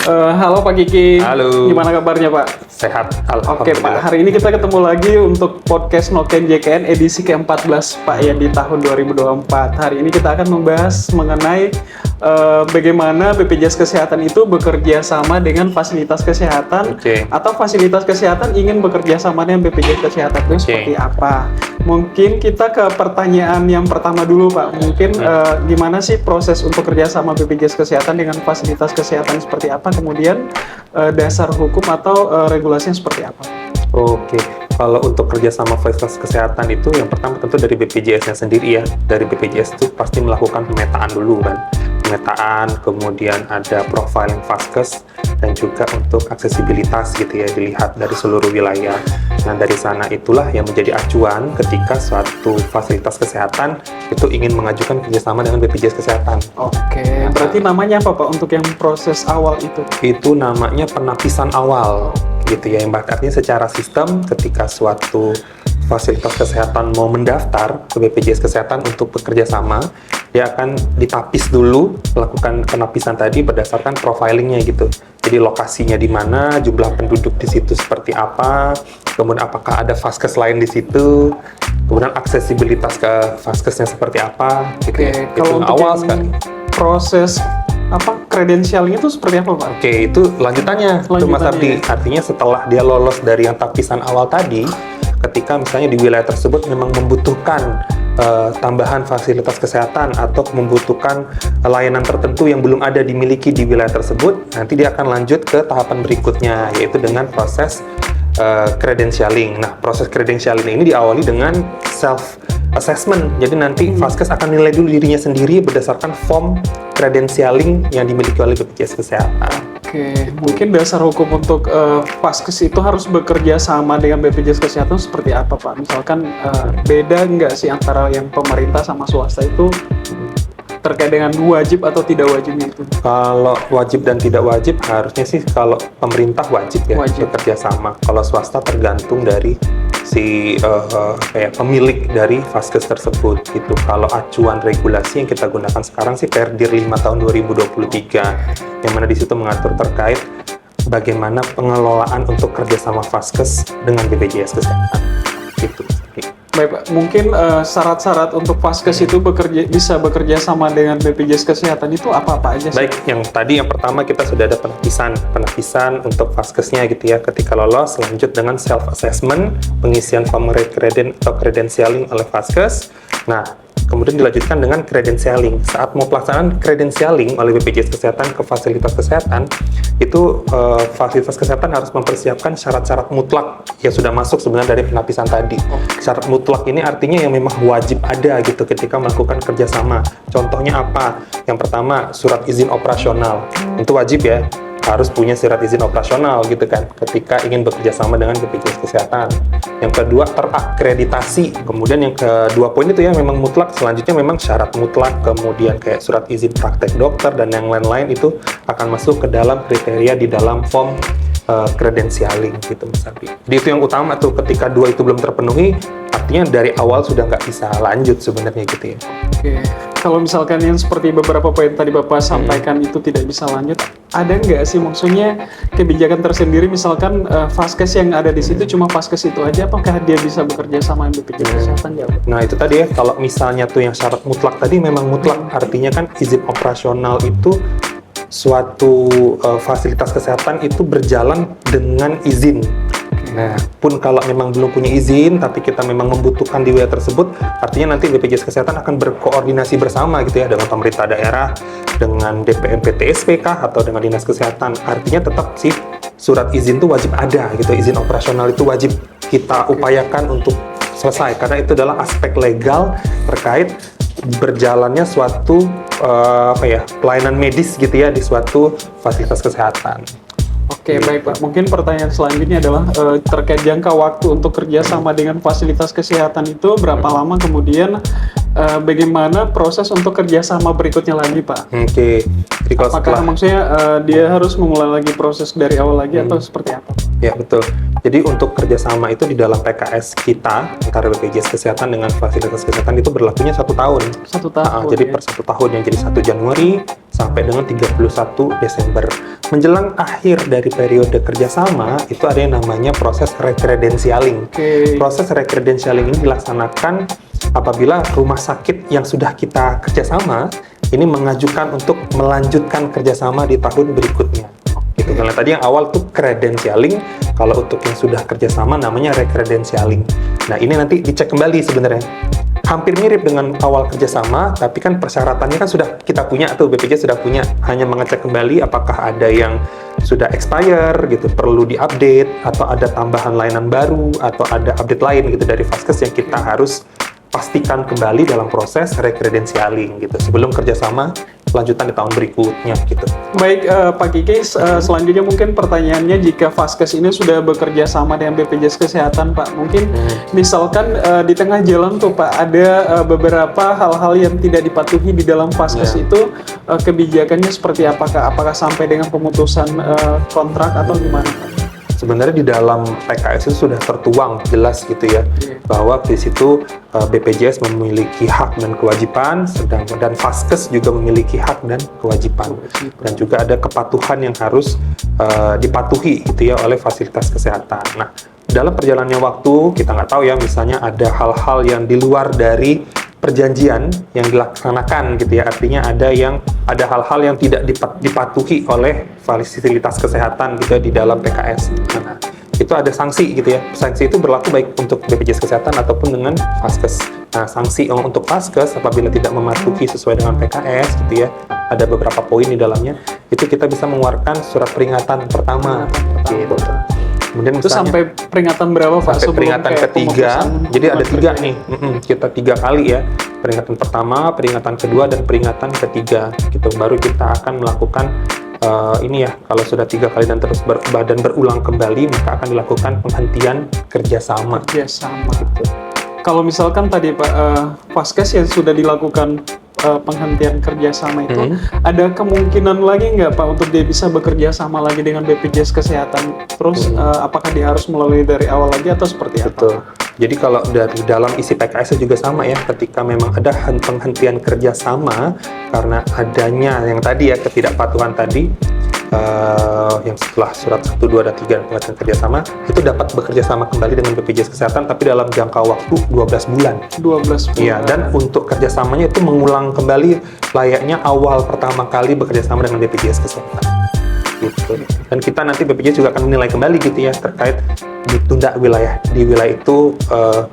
Halo Pak Kiki. Halo. Gimana kabarnya Pak? Sehat, Oke alhamdulillah. Pak, hari ini kita ketemu lagi untuk podcast Noken JKN edisi ke-14 Pak ya di tahun 2024. Hari ini kita akan membahas mengenai bagaimana BPJS Kesehatan itu bekerja sama dengan fasilitas kesehatan atau fasilitas kesehatan ingin bekerja sama dengan BPJS Kesehatan itu seperti apa. Mungkin kita ke pertanyaan yang pertama dulu Pak. Mungkin gimana sih proses untuk kerja sama BPJS Kesehatan dengan fasilitas kesehatan seperti apa, kemudian dasar hukum atau regulasinya seperti apa? Oke, kalau untuk kerjasama fasilitas kesehatan itu yang pertama tentu dari BPJS-nya sendiri ya. Dari BPJS itu pasti melakukan pemetaan dulu kan. Pemetaan, kemudian ada profiling Vaskes, dan juga untuk aksesibilitas gitu ya, dilihat dari seluruh wilayah. Nah dari sana itulah yang menjadi acuan ketika suatu fasilitas kesehatan itu ingin mengajukan kerjasama dengan BPJS Kesehatan. Oke, berarti namanya apa Pak untuk yang proses awal itu? Itu namanya penapisan awal gitu ya, yang artinya secara sistem ketika suatu fasilitas kesehatan mau mendaftar ke BPJS Kesehatan untuk bekerja sama, dia akan ditapis dulu, melakukan penapisan tadi berdasarkan profilingnya gitu. Jadi lokasinya di mana, jumlah penduduk di situ seperti apa, kemudian apakah ada vaskes lain di situ, kemudian aksesibilitas ke vaskesnya seperti apa gitu. Oke, kalau untuk awal sekali. Proses kredensialnya itu seperti apa Pak? Oke, itu lanjutannya. Itu Mas Abdi. Artinya setelah dia lolos dari yang tapisan awal tadi, ketika misalnya di wilayah tersebut memang membutuhkan tambahan fasilitas kesehatan atau membutuhkan layanan tertentu yang belum ada dimiliki di wilayah tersebut, nanti dia akan lanjut ke tahapan berikutnya, yaitu dengan proses credentialing. Nah, proses credentialing ini diawali dengan self assessment. Jadi nanti Vaskes akan nilai dulu dirinya sendiri berdasarkan form credentialing yang dimiliki oleh BPJS Kesehatan. Oke, mungkin dasar hukum untuk Vaskes itu harus bekerja sama dengan BPJS Kesehatan seperti apa Pak? Misalkan beda nggak sih antara yang pemerintah sama swasta itu terkait dengan wajib atau tidak wajibnya itu? Kalau wajib dan tidak wajib, harusnya sih kalau pemerintah wajib ya bekerja sama. Kalau swasta tergantung dari si pemilik dari Vaskes tersebut gitu. Kalau acuan regulasi yang kita gunakan sekarang sih Perdir 5 tahun 2023, yang mana di situ mengatur terkait bagaimana pengelolaan untuk kerjasama Vaskes dengan BPJS Kesehatan gitu. Baik Pak, mungkin syarat-syarat untuk Vaskes itu bisa bekerja sama dengan BPJS Kesehatan itu apa-apa aja sih? Baik, yang pertama kita sudah ada penapisan untuk Vaskesnya gitu ya. Ketika lolos, lanjut dengan self-assessment, pengisian form credentialing oleh Vaskes. Nah, kemudian dilanjutkan dengan credentialing. Saat mau pelaksanaan credentialing oleh BPJS Kesehatan ke fasilitas kesehatan, itu fasilitas kesehatan harus mempersiapkan syarat-syarat mutlak yang sudah masuk sebenarnya dari penapisan tadi. Syarat mutlak ini artinya yang memang wajib ada gitu ketika melakukan kerjasama. Contohnya apa? Yang pertama, surat izin operasional. Itu wajib ya, harus punya surat izin operasional gitu kan ketika ingin bekerja sama dengan BPJS Kesehatan. Yang kedua, terakreditasi. Kemudian yang kedua poin itu ya memang mutlak. Selanjutnya memang syarat mutlak, kemudian kayak surat izin praktek dokter dan yang lain-lain itu akan masuk ke dalam kriteria di dalam form credentialing gitu Mas Abi. Jadi itu yang utama tuh, ketika dua itu belum terpenuhi, artinya dari awal sudah nggak bisa lanjut sebenarnya gitu ya. Oke, kalau misalkan yang seperti beberapa poin tadi Bapak sampaikan itu tidak bisa lanjut, ada nggak sih maksudnya kebijakan tersendiri, misalkan Vaskes yang ada di situ cuma Vaskes itu aja, apakah dia bisa bekerja sama dengan BPJS Kesehatan? Nah itu tadi ya, kalau misalnya tuh yang syarat mutlak tadi memang mutlak, artinya kan izin operasional itu suatu fasilitas kesehatan itu berjalan dengan izin. Nah, pun kalau memang belum punya izin, tapi kita memang membutuhkan di wilayah tersebut, artinya nanti BPJS Kesehatan akan berkoordinasi bersama gitu ya dengan pemerintah daerah, dengan DPM PTSP atau dengan Dinas Kesehatan. Artinya tetap sih surat izin itu wajib ada gitu, izin operasional itu wajib kita upayakan untuk selesai, karena itu adalah aspek legal terkait berjalannya suatu pelayanan medis gitu ya di suatu fasilitas kesehatan. Oke, baik Pak. Mungkin pertanyaan selanjutnya adalah terkait jangka waktu untuk kerjasama dengan fasilitas kesehatan itu berapa lama, kemudian bagaimana proses untuk kerjasama berikutnya lagi Pak? Oke. Jadi kalau apakah maksudnya dia harus memulai lagi proses dari awal lagi atau seperti apa? Ya betul. Jadi untuk kerjasama itu di dalam PKS kita antara BPJS Kesehatan dengan fasilitas kesehatan itu berlakunya 1 tahun. 1 tahun. Jadi per 1 tahun yang jadi 1 Januari sampai dengan 31 Desember. Menjelang akhir dari periode kerjasama, itu ada yang namanya proses rekredensialing. Proses rekredensialing ini dilaksanakan apabila rumah sakit yang sudah kita kerjasama ini mengajukan untuk melanjutkan kerjasama di tahun berikutnya. Gitu. Kalau tadi yang awal tuh kredensialing, kalau untuk yang sudah kerjasama namanya rekredensialing. Nah ini nanti dicek kembali sebenarnya. Hampir mirip dengan awal kerjasama, tapi kan persyaratannya kan sudah kita punya tuh, BPJS sudah punya. Hanya mengecek kembali apakah ada yang sudah expire gitu, perlu diupdate, atau ada tambahan layanan baru, atau ada update lain gitu dari Vaskes yang kita harus pastikan kembali dalam proses rekredensialing gitu sebelum kerjasama lanjutan di tahun berikutnya gitu. Baik Pak Kiki, selanjutnya mungkin pertanyaannya, jika Vaskes ini sudah bekerja sama dengan BPJS Kesehatan Pak, mungkin misalkan di tengah jalan tuh Pak ada beberapa hal-hal yang tidak dipatuhi di dalam Vaskes itu, kebijakannya seperti apakah? Apakah sampai dengan pemutusan kontrak atau gimana Pak? Sebenarnya di dalam PKS itu sudah tertuang jelas gitu ya, bahwa di situ BPJS memiliki hak dan kewajiban, dan Vaskes juga memiliki hak dan kewajiban, dan juga ada kepatuhan yang harus dipatuhi gitu ya oleh fasilitas kesehatan. Nah, dalam perjalanannya waktu kita nggak tahu ya, misalnya ada hal-hal yang di luar dari perjanjian yang dilaksanakan gitu ya, artinya ada hal-hal yang tidak dipatuhi oleh fasilitas kesehatan gitu ya, di dalam PKS. Nah, itu ada sanksi gitu ya. Sanksi itu berlaku baik untuk BPJS Kesehatan ataupun dengan Vaskes. Nah, sanksi untuk Vaskes apabila tidak mematuhi sesuai dengan PKS gitu ya, ada beberapa poin di dalamnya. Itu kita bisa mengeluarkan surat peringatan pertama gitu. Kemudian itu sampai peringatan berapa Pak? Sampai peringatan ketiga. Jadi ada 3 nih. Kita 3 kali ya. Peringatan pertama, peringatan kedua, dan peringatan ketiga. Gitu. Baru kita akan melakukan ini ya. Kalau sudah 3 kali dan terus dan berulang kembali, maka akan dilakukan penghentian kerjasama. Gitu. Kalau misalkan tadi Pak Vaskes yang sudah dilakukan penghentian kerjasama itu, ada kemungkinan lagi nggak Pak untuk dia bisa bekerja sama lagi dengan BPJS Kesehatan? Terus apakah dia harus melalui dari awal lagi atau seperti apa? Betul. Jadi kalau dari dalam isi PKS juga sama ya, ketika memang ada penghentian kerjasama karena adanya yang tadi ya, ketidakpatuhan tadi, yang setelah surat 1, 2, dan 3 penghentian kerjasama, itu dapat bekerja sama kembali dengan BPJS Kesehatan tapi dalam jangka waktu 12 bulan. 12 bulan. Iya, dan untuk kerjasamanya itu mengulang kembali layaknya awal pertama kali bekerja sama dengan BPJS Kesehatan. Gitu. Dan kita nanti BPJS juga akan menilai kembali gitu ya terkait ditunda di wilayah itu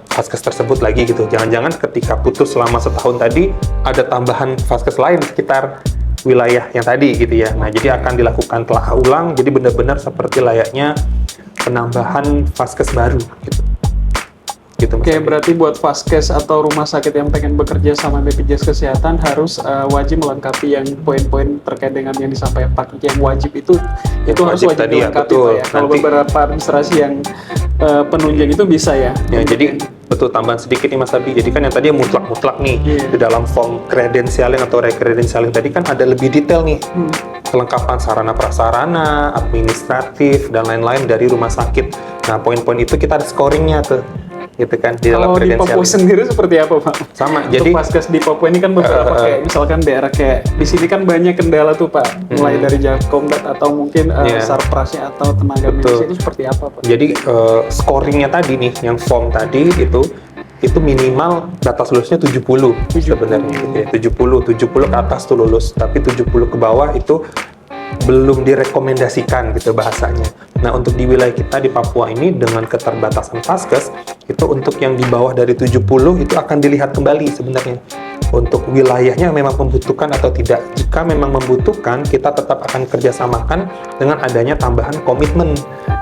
Vaskes tersebut lagi gitu. Jangan-jangan ketika putus selama setahun tadi ada tambahan Vaskes lain di sekitar wilayah yang tadi gitu ya. Nah, jadi akan dilakukan telah ulang, jadi benar-benar seperti layaknya penambahan Vaskes baru gitu. Oke, berarti buat Vaskes atau rumah sakit yang pengen bekerja sama BPJS Kesehatan harus wajib melengkapi yang poin-poin terkait dengan yang disampaikan Pak Kiki, yang wajib itu harus wajib dilengkapi Pak ya. Kalau beberapa administrasi yang penunjang itu bisa ya. Jadi betul, tambahan sedikit nih Mas Abi. Jadi kan yang tadi mutlak nih di dalam form kredensialing atau rekredensialing tadi kan ada lebih detail nih. Kelengkapan sarana prasarana, administratif, dan lain-lain dari rumah sakit. Nah, poin-poin itu kita ada scoringnya tuh. Gitu kan di dalam kredensialing. Kalau di Papua sendiri seperti apa Pak? Sama. Untuk Jadi Vaskes di Papua ini kan beberapa kayak misalkan daerah kayak di sini kan banyak kendala tuh Pak, mulai dari Jakomdat atau mungkin sarprasnya atau tenaga medis itu seperti apa Pak? Jadi scoringnya tadi nih, yang form tadi itu minimal batas lulusnya 70 sebenarnya gitu ya. 70 ke atas tuh lulus, tapi 70 ke bawah itu belum direkomendasikan gitu bahasanya. Nah, untuk di wilayah kita di Papua ini dengan keterbatasan Vaskes, itu untuk yang di bawah dari 70 itu akan dilihat kembali sebenarnya. Untuk wilayahnya memang membutuhkan atau tidak. Jika memang membutuhkan, kita tetap akan kerjasamakan dengan adanya tambahan komitmen.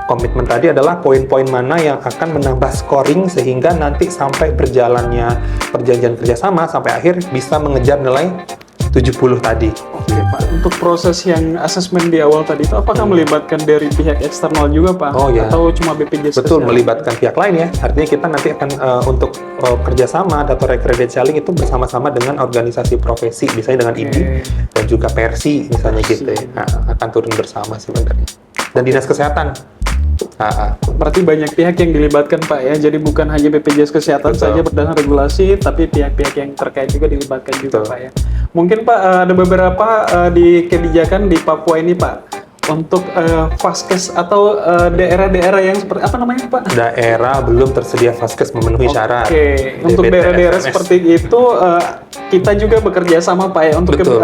Komitmen tadi adalah poin-poin mana yang akan menambah scoring sehingga nanti sampai berjalannya perjanjian kerjasama sampai akhir bisa mengejar nilai 70 tadi. Oke Pak, untuk proses yang asesmen di awal tadi itu apakah melibatkan dari pihak eksternal juga Pak? Oh ya. Atau cuma BPJS? Betul, melibatkan pihak lain ya. Artinya kita nanti akan untuk kerjasama atau rekredensialing itu bersama-sama dengan organisasi profesi, misalnya dengan IDI dan juga Persi misalnya gitu ya. Nah, akan turun bersama sebenarnya. Dan Dinas Kesehatan. Berarti banyak pihak yang dilibatkan Pak ya, jadi bukan hanya BPJS Kesehatan saja berdasarkan regulasi, tapi pihak-pihak yang terkait juga dilibatkan juga Pak ya. Mungkin Pak ada beberapa di kebijakan di Papua ini Pak untuk vaskes atau daerah-daerah yang seperti apa namanya Pak? Daerah belum tersedia vaskes memenuhi syarat. Oke, untuk DBT daerah-daerah FMS. seperti itu kita juga bekerja sama Pak ya untuk Betul.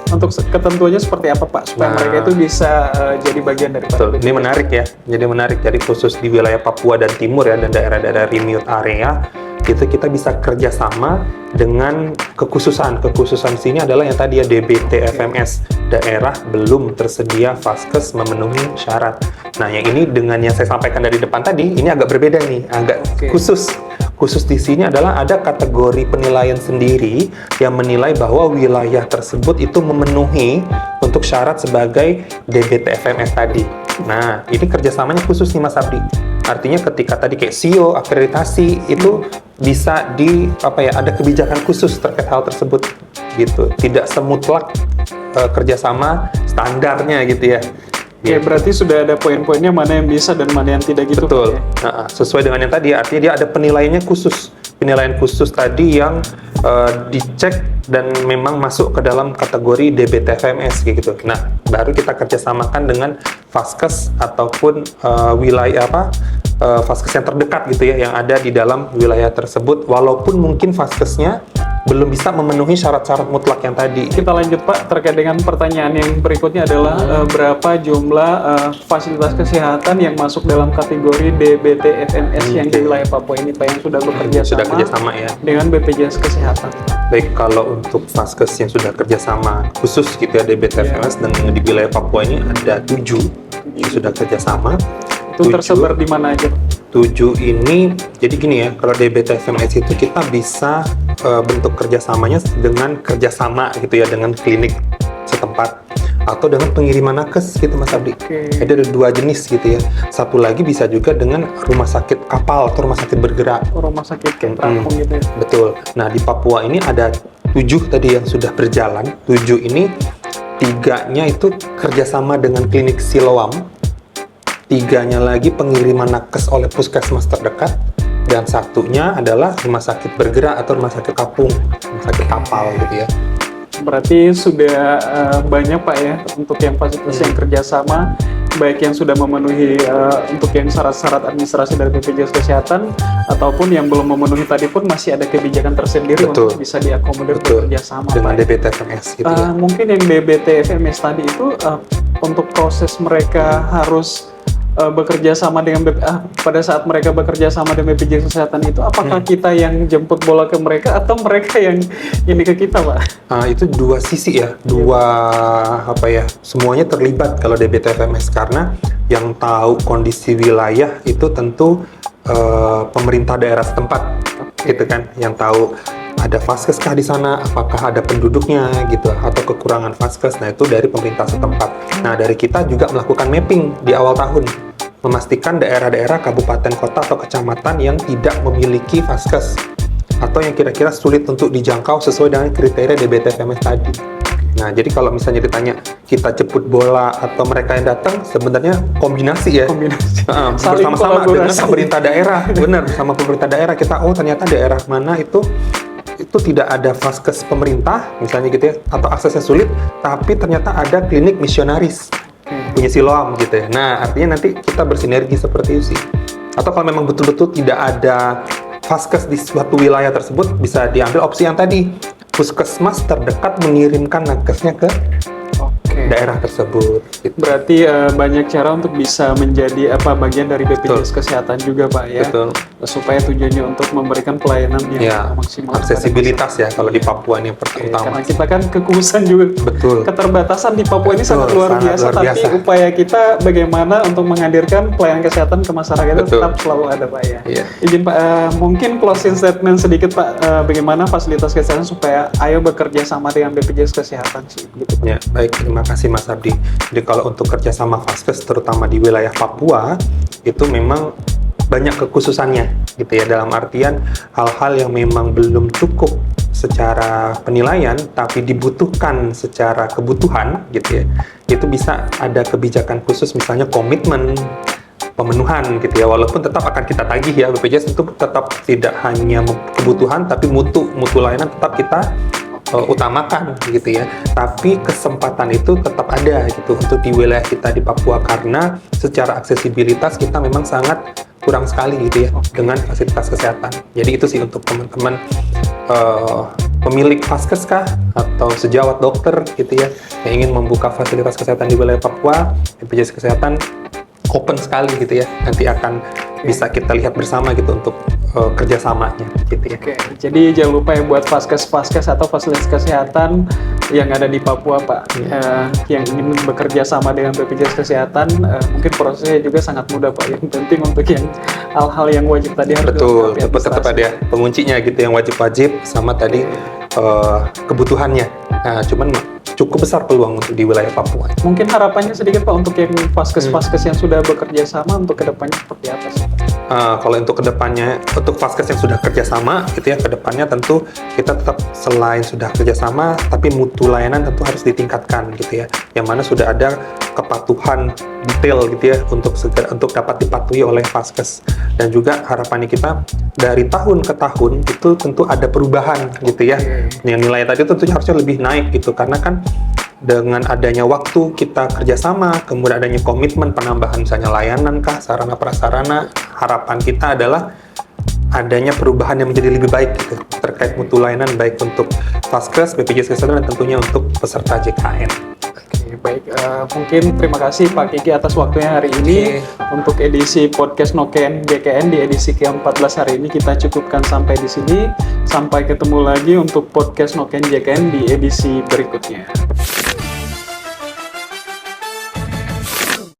untuk ketentuannya seperti apa Pak supaya Nah. mereka itu bisa jadi bagian dari Betul. Ini menarik ya. Jadi menarik. Jadi khusus di wilayah Papua dan Timur ya dan daerah-daerah remote area itu kita bisa kerjasama dengan kekhususan. Kekhususan sini adalah yang tadi ya DBT FMS, daerah belum tersedia vaskes memenuhi syarat. Nah yang ini dengan yang saya sampaikan dari depan tadi ini agak berbeda nih, agak Oke. khusus. Khusus di sini adalah ada kategori penilaian sendiri yang menilai bahwa wilayah tersebut itu memenuhi untuk syarat sebagai DBT FMS tadi. Nah, ini kerjasamanya khusus nih Mas Abdi. Artinya ketika tadi kayak SIO, akreditasi itu bisa ada kebijakan khusus terkait hal tersebut gitu. Tidak semutlak kerjasama standarnya gitu ya. Oke, berarti sudah ada poin-poinnya mana yang bisa dan mana yang tidak gitu. Betul. Pak, ya? Sesuai dengan yang tadi, artinya dia ada penilaiannya khusus. Penilaian khusus tadi yang dicek dan memang masuk ke dalam kategori DBT FMS kayak gitu. Nah, baru kita kerjasamakan dengan vaskes ataupun vaskes yang terdekat gitu ya, yang ada di dalam wilayah tersebut. Walaupun mungkin vaskesnya belum bisa memenuhi syarat-syarat mutlak yang tadi. Kita lanjut Pak terkait dengan pertanyaan yang berikutnya adalah berapa jumlah fasilitas kesehatan yang masuk dalam kategori DBT FMS yang di wilayah Papua ini Pak yang sudah bekerja Sudah sama kerjasama ya. dengan BPJS Kesehatan. Baik, kalau untuk vaskes yang sudah kerjasama khusus gitu ya DBT FMS dan di wilayah Papua ini ada 7 yang sudah kerjasama. Itu tersebar di mana aja? 7 ini, jadi gini ya, kalau DBT FMS itu kita bisa bentuk kerjasamanya dengan kerjasama gitu ya dengan klinik setempat atau dengan pengiriman nakes gitu Mas Abdi. Oke. Jadi ada 2 jenis gitu ya. Satu lagi bisa juga dengan rumah sakit kapal atau rumah sakit bergerak. Rumah sakit kayak terapung gitu ya. Betul. Nah di Papua ini ada 7 tadi yang sudah berjalan. 7 ini 3-nya itu kerjasama dengan klinik Siloam. 3-nya lagi pengiriman nakes oleh puskesmas terdekat. Dan 1-nya adalah rumah sakit bergerak atau rumah sakit kapung, rumah sakit kapal gitu ya. Berarti sudah banyak Pak ya untuk yang fasilitas yang kerjasama, baik yang sudah memenuhi untuk yang syarat-syarat administrasi dari BPJS Kesehatan ataupun yang belum memenuhi tadi pun masih ada kebijakan tersendiri Betul. untuk bisa diakomodir Betul. bekerjasama Dengan Pak. DBT FMS gitu ya. Mungkin yang DBT FMS tadi itu untuk proses mereka harus bekerja sama dengan pada saat mereka bekerja sama dengan BPJS Kesehatan itu apakah kita yang jemput bola ke mereka atau mereka yang ini ke kita Pak? Itu 2 sisi ya, semuanya terlibat kalau DBT FMS karena yang tahu kondisi wilayah itu tentu pemerintah daerah setempat, gitu kan, yang tahu ada vaskes kah di sana, apakah ada penduduknya gitu, atau kekurangan vaskes, nah itu dari pemerintah setempat. Nah dari kita juga melakukan mapping di awal tahun, memastikan daerah-daerah kabupaten kota atau kecamatan yang tidak memiliki vaskes atau yang kira-kira sulit untuk dijangkau sesuai dengan kriteria DBT FMS tadi. Nah, jadi kalau misalnya ditanya kita jemput bola atau mereka yang datang, sebenarnya kombinasi ya. Kombinasi. Bersama-sama dengan kolaborasi. pemerintah daerah. Benar, bersama pemerintah daerah kita, ternyata daerah mana itu tidak ada vaskes pemerintah, misalnya gitu ya, atau aksesnya sulit, tapi ternyata ada klinik misionaris punya Siloam gitu ya. Nah, artinya nanti kita bersinergi seperti itu sih. Atau kalau memang betul-betul tidak ada vaskes di suatu wilayah tersebut, bisa diambil opsi yang tadi, puskesmas terdekat mengirimkan nakesnya ke daerah tersebut. Gitu. Berarti banyak cara untuk bisa menjadi bagian dari BPJS Kesehatan juga Pak ya. Betul. Supaya tujuannya untuk memberikan pelayanan yang Ya, maksimal. aksesibilitas ya kalau di Papua ini yang Karena pertama. kita kan kekhususan juga. Betul. Keterbatasan di Papua ini Betul, sangat luar sangat biasa, luar tapi biasa. upaya kita bagaimana untuk menghadirkan pelayanan kesehatan ke masyarakat itu Betul. tetap selalu ada Pak ya. Iya. Izin Pak, mungkin closing statement sedikit Pak, bagaimana fasilitas kesehatan supaya ayo bekerja sama dengan BPJS Kesehatan sih. Gitu, Pak. Ya, baik, terima kasih Mas Abdi. Jadi kalau untuk kerjasama vaskes terutama di wilayah Papua itu memang banyak kekhususannya gitu ya, dalam artian hal-hal yang memang belum cukup secara penilaian tapi dibutuhkan secara kebutuhan gitu ya, itu bisa ada kebijakan khusus, misalnya komitmen pemenuhan gitu ya, walaupun tetap akan kita tagih ya, BPJS itu tetap tidak hanya kebutuhan tapi mutu layanan tetap kita utamakan gitu ya. Tapi kesempatan itu tetap ada gitu untuk di wilayah kita di Papua karena secara aksesibilitas kita memang sangat kurang sekali gitu ya dengan fasilitas kesehatan. Jadi itu sih untuk teman-teman pemilik vaskes kah atau sejawat dokter gitu ya yang ingin membuka fasilitas kesehatan di wilayah Papua, BPJS Kesehatan open sekali gitu ya. Nanti akan bisa kita lihat bersama gitu untuk kerjasamanya gitu ya. Oke, jadi jangan lupa ya buat vaskes atau fasilitas kesehatan yang ada di Papua Pak, yang ingin bekerja sama dengan BPJS Kesehatan, mungkin prosesnya juga sangat mudah Pak. Yang penting untuk yang hal-hal yang wajib tadi harus betul, dilengkapi tetap ada penguncinya gitu yang wajib-wajib sama tadi kebutuhannya. Nah, cuman cukup besar peluang untuk di wilayah Papua. Mungkin harapannya sedikit Pak untuk yang vaskes yang sudah bekerja sama untuk kedepannya seperti apa sih Pak? Kalau untuk kedepannya, untuk vaskes yang sudah kerjasama gitu ya, kedepannya tentu kita tetap selain sudah kerjasama, tapi mutu layanan tentu harus ditingkatkan gitu ya. Yang mana sudah ada kepatuhan detail gitu ya untuk dapat dipatuhi oleh vaskes. Dan juga harapannya kita dari tahun ke tahun itu tentu ada perubahan gitu ya. Yang nilai tadi tentunya harusnya lebih naik gitu karena kan dengan adanya waktu kita kerjasama, kemudian adanya komitmen penambahan misalnya layanan kah, sarana prasarana, harapan kita adalah adanya perubahan yang menjadi lebih baik gitu terkait mutu layanan baik untuk vaskes, BPJS Kesehatan dan tentunya untuk peserta JKN. Oke, baik. Mungkin terima kasih Pak Kiki atas waktunya hari ini. Untuk edisi podcast Noken JKN di edisi ke-14 hari ini kita cukupkan sampai di sini. Sampai ketemu lagi untuk podcast Noken JKN di edisi berikutnya.